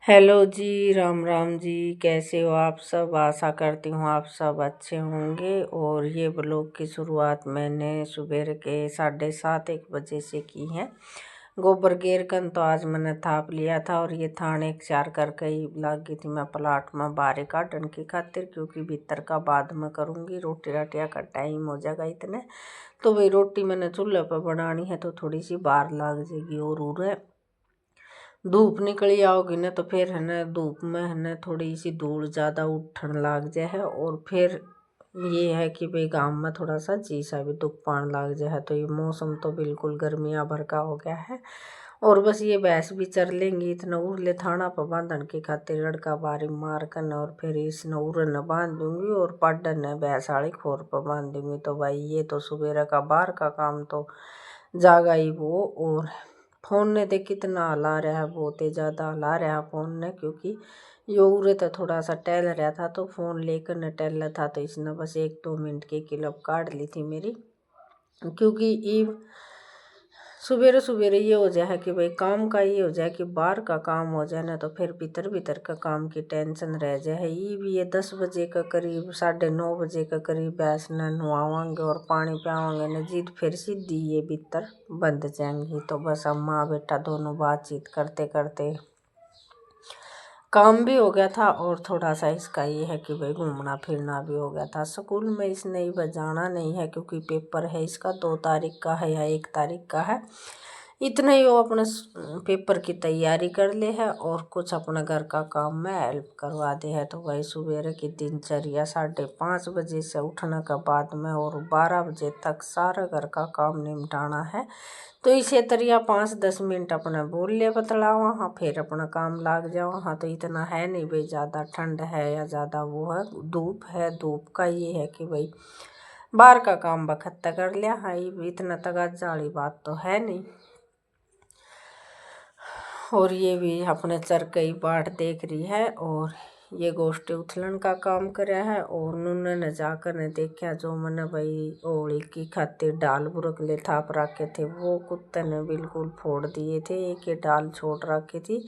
Hello जी, राम राम जी। कैसे हो आप सब? आशा करती हूँ आप सब अच्छे होंगे। और ये ब्लॉग की शुरुआत मैंने सुबह के 7:30-1 बजे से की है। गोबर गेर कन तो आज मैंने थाप लिया था और ये थान एक चार करके ही लग गई थी मैं प्लाट में बाहर काटन की खातिर, क्योंकि भीतर का बाद में करूँगी। रोटी राटिया का टाइम हो जाएगा इतने, तो वही रोटी मैंने चूल्हे पर बनानी है तो थोड़ी सी बाहर लग जाएगी। और उरे धूप निकली आओगी ना तो फिर है ना धूप में है ना थोड़ी सी धूल ज़्यादा उठन लग जाए है। और फिर ये है कि भाई गाँव में थोड़ा सा चीसा भी दुख पान लग जाए है। तो ये मौसम तो बिल्कुल गर्मियाँ भर का हो गया है। और बस ये भैंस भी चर लेंगी इतना उरले थाना पर बांधन की खातिर लड़का बारी मार कर न और फिर इस न उर न बांध दूंगी और पाडन न भैंस आड़ी खोर पर बांध दूंगी। तो भाई ये तो सुबेरा का बाहर का काम तो जागा ही वो। और फ़ोन ने देख कितना हला रहा है, बहुत ही ज़्यादा हला रहा है फ़ोन ने, क्योंकि यो उरे तो थोड़ा सा टहल रहा था तो फ़ोन लेकर न टहल रहा था। तो इसने बस 1-2 मिनट की क्लिप काट ली थी मेरी, क्योंकि ये सुबेरे सुबेरे ये हो जाए कि भाई काम का ये हो जाए कि बाहर का काम हो जाए ना तो फिर भीतर भीतर का काम की टेंशन रह जाए। ये भी ये 10 बजे का करीब 9:30 बजे का करीब भैंस न नहवाएंगे और पानी पियावांगे न जीत फिर सीधी ये भीतर बंद जाएंगी। तो बस हम माँ बेटा दोनों बातचीत करते करते काम भी हो गया था और थोड़ा सा इसका ये है कि भाई घूमना फिरना भी हो गया था। स्कूल में इसने जाना नहीं है क्योंकि पेपर है इसका 2 तारीख का है या 1 तारीख का है। इतना ही वो अपने पेपर की तैयारी कर ले है और कुछ अपना घर का काम में हेल्प करवा दे है। तो वही सुबह की दिनचर्या 5:30 बजे से उठने के बाद में और 12 बजे तक सारा घर का काम निपटाना है। तो इसे तरिया 5-10 मिनट अपना बोल ले बतला वहाँ फिर अपना काम लाग जाओ। वहाँ तो इतना है नहीं भाई ज़्यादा ठंड है या ज़्यादा वो है, धूप है। धूप का ये है कि भाई बाहर का काम बखत्ता कर लिया। हाँ ये इतना तगाजा वाली बात तो है नहीं। और ये भी अपने चर कई बाट देख रही है और ये गोष्ठी उथलन का काम करे है। और नुने ने जाकर ने देखा जो मैंने भाई होली की खातिर डाल बुरक ले थाप रखे थे वो कुत्ते ने बिल्कुल फोड़ दिए थे। एक ये डाल छोड़ रखी थी।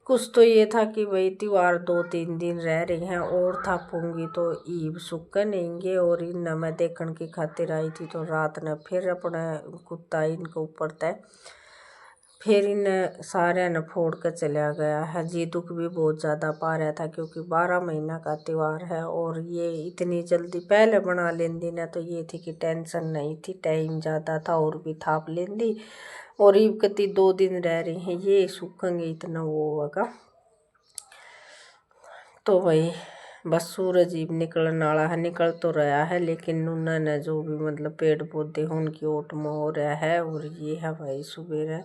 कुछ तो ये था कि भाई त्योहार 2-3 दिन रह रही हैं और थापूंगी तो ईब सुक्के नहींगे। और इन मैं देखने की खातिर आई थी तो रात ने फिर अपने कुत्ता इनके ऊपर तय फिर इन सारे ने फोड़ कर चला गया है। जी दुख भी बहुत ज़्यादा पा रहा था क्योंकि 12 महीना का त्यौहार है और ये इतनी जल्दी पहले बना लेंदी ना तो ये थी कि टेंशन नहीं थी, टाइम ज़्यादा था और भी थाप लेंदी। और ईब कती 2 दिन रह रही हैं ये सूखेंगे इतना वो होगा। तो वही बस सूरज ईब निकलने वाला है, निकल तो रहा है लेकिन उन्होंने जो भी मतलब पेड़ पौधे हैं उनकी ओट में हो रहा है। और ये है भाई सुबह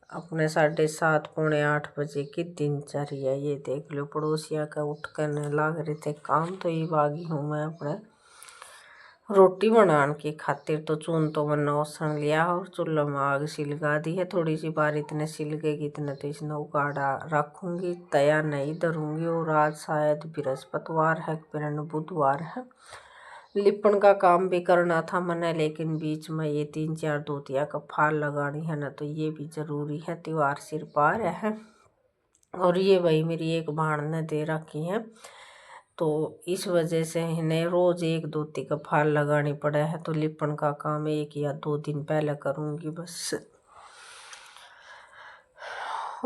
अपने 7:30-8 बजे की दिनचर्या। ये देख लो पड़ोसिया का उठ कर लाग रहे थे काम तो ये बागी हूँ मैं अपने रोटी बनाने की खातिर। तो चून तो मैंने ओसन लिया और चूल्हे में आग सिलगा दी है। थोड़ी सी बार इतने सिलगेगी इतने तो इसने उगाड़ा रखूँगी, तैयार नहीं धरूँगी। और आज शायद बृहस्पतिवार है फिर बुधवार है। लिपन का काम भी करना था मैंने लेकिन बीच में ये 3-4 धोतिया का फाल लगानी है ना तो ये भी ज़रूरी है, त्योहार सिर पा रहा है। और ये भाई मेरी एक भाण ने दे रखी है तो इस वजह से इन्हें रोज़ एक धोती का फाल लगानी पड़ा है। तो लिपन का काम 1 या 2 दिन पहले करूँगी बस।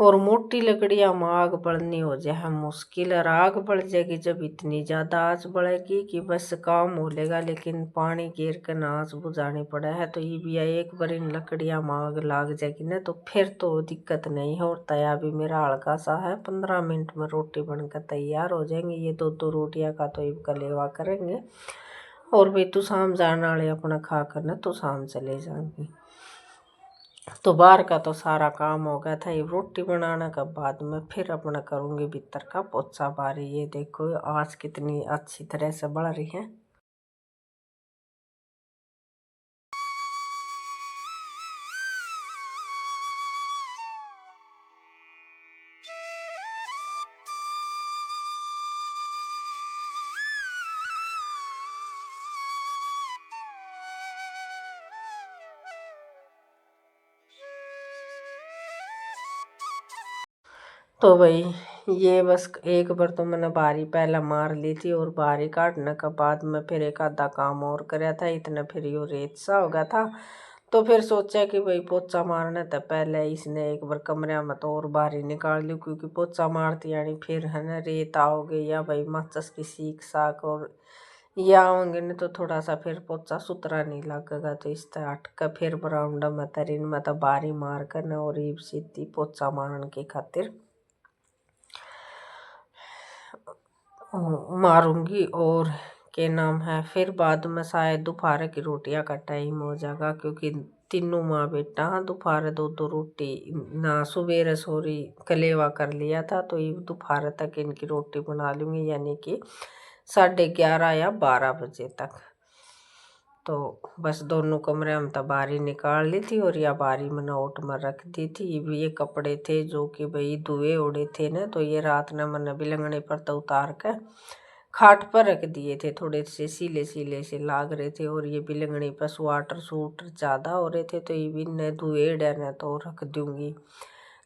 और मोटी लकड़ियाँ में आग बढ़नी हो जाए मुश्किल। और आग बढ़ जाएगी जब इतनी ज़्यादा आँच बढ़ेगी कि बस काम हो लेगा लेकिन पानी गिर कर ना आँच बुझानी पड़ा है। तो ये भी एक बार इन लकड़ियाँ में आग लाग जाएगी ना तो फिर तो दिक्कत नहीं है। और तया भी मेरा हल्का सा है, 15 मिनट में रोटी बनकर तैयार हो जाएंगी। ये 2-2 रोटियाँ का तो इब कलेवा करेंगे। और भाई तू शाम जाने वाले अपना खा कर ना तो शाम चले जाएंगी। तो बाहर का तो सारा काम हो गया था। ये रोटी बनाने के बाद में फिर अपना करूँगी भीतर का पोछा बारी। ये देखो आज कितनी अच्छी तरह से बढ़ रही है। तो भाई ये बस एक बार तो मैंने बारी पहले मार ली थी, और बारी काटने के बाद में फिर एक आधा काम और कराया था, इतना फिर यो रेत सा हो गया था। तो फिर सोचा कि भाई पोछा मारने तो पहले इसने एक बार कमरे में तो और बारी निकाल ली, क्योंकि पोछा मारती यानी फिर है ना रेत आओगे या भाई माचिस की सीख साख और या होंगे नहीं तो थोड़ा सा फिर पोछा सुथरा नहीं लगेगा। तो इस तरह हट कर फिर बरामदा में तरीन में तो बारी मार कर न और ईब सीधी पोछा मारने की खातिर मारूंगी। और के नाम है फिर बाद में शायद दोपहर की रोटियां का टाइम हो जाएगा, क्योंकि तीनों माँ बेटा दोपहर दो दो रोटी ना सुबह सॉरी कलेवा कर लिया था, तो ये दोपहर तक इनकी रोटी बना लूँगी, यानी कि 11:30 या 12 बजे तक। तो बस दोनों कमरे में तो बारी निकाल ली थी, और या बारी मैंने ओट में रख दी थी। ये कपड़े थे जो कि भाई धुए उड़े थे ना, तो ये रात ने मैंने बिलंगने पर तो उतार कर खाट पर रख दिए थे, थोड़े से सीले सीले से लाग रहे थे। और ये बिलंगनी पर स्वेटर सूटर ज़्यादा हो रहे थे, तो ये भी न धुए डरने तो रख दूंगी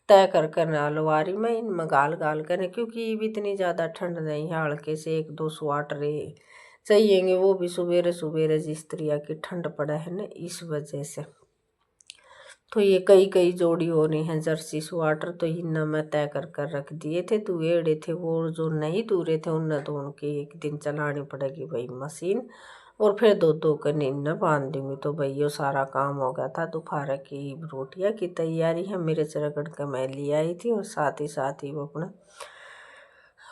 तय कर अलमारी में इनमें गाल गाल कर, क्योंकि ये भी इतनी ज़्यादा ठंड नहीं है, हल्के से एक दो स्वेटर चाहिएंगे, वो भी सवेरे सवेरे जिस तरह की ठंड पड़ा है ना इस वजह से। तो ये कई कई जोड़ी हो रही हैं जर्सी स्वेटर, तो इनमें मैं तय कर रख दिए थे। दुएड़े थे वो जो नहीं दूरे थे उनने तो उनकी एक दिन चलानी पड़ेगी भाई मशीन, और फिर दो दो कर नींद बांध दूंगी। तो भाई ये सारा काम हो गया था। दोपहर की रोटियां की तैयारी है, मेरे रगड़ के मैं ले आई थी, और साथ ही वो अपना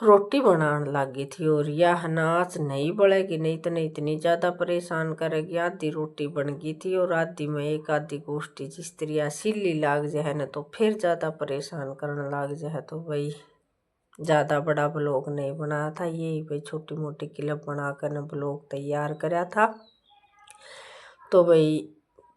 रोटी बनाने लगी थी। और यह नाच नहीं बढ़ेगी, नहीं तो नहीं इतनी ज़्यादा परेशान करेगी। आधी रोटी बन गई थी, और आधी में एक आधी गोष्ठी जिस तरह सिल्ली लाग जाए ना तो फिर ज़्यादा परेशान करने लग जाए। तो भाई ज़्यादा बड़ा ब्लॉग नहीं बनाया था, यही भाई छोटी मोटी क्लिप बना कर ना ब्लॉग तैयार कराया था। तो भाई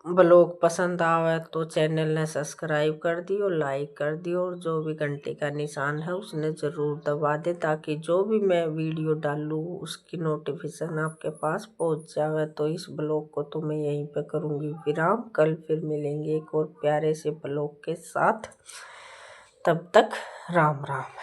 ब्लॉग पसंद आवे तो चैनल ने सब्सक्राइब कर दियो, लाइक कर दियो, और जो भी घंटे का निशान है उसने ज़रूर दबा दे, ताकि जो भी मैं वीडियो डालूँ उसकी नोटिफिकेशन आपके पास पहुंच जावे। तो इस ब्लॉग को तो मैं यहीं पे करूँगी विराम, कल फिर मिलेंगे एक और प्यारे से ब्लॉग के साथ। तब तक राम राम।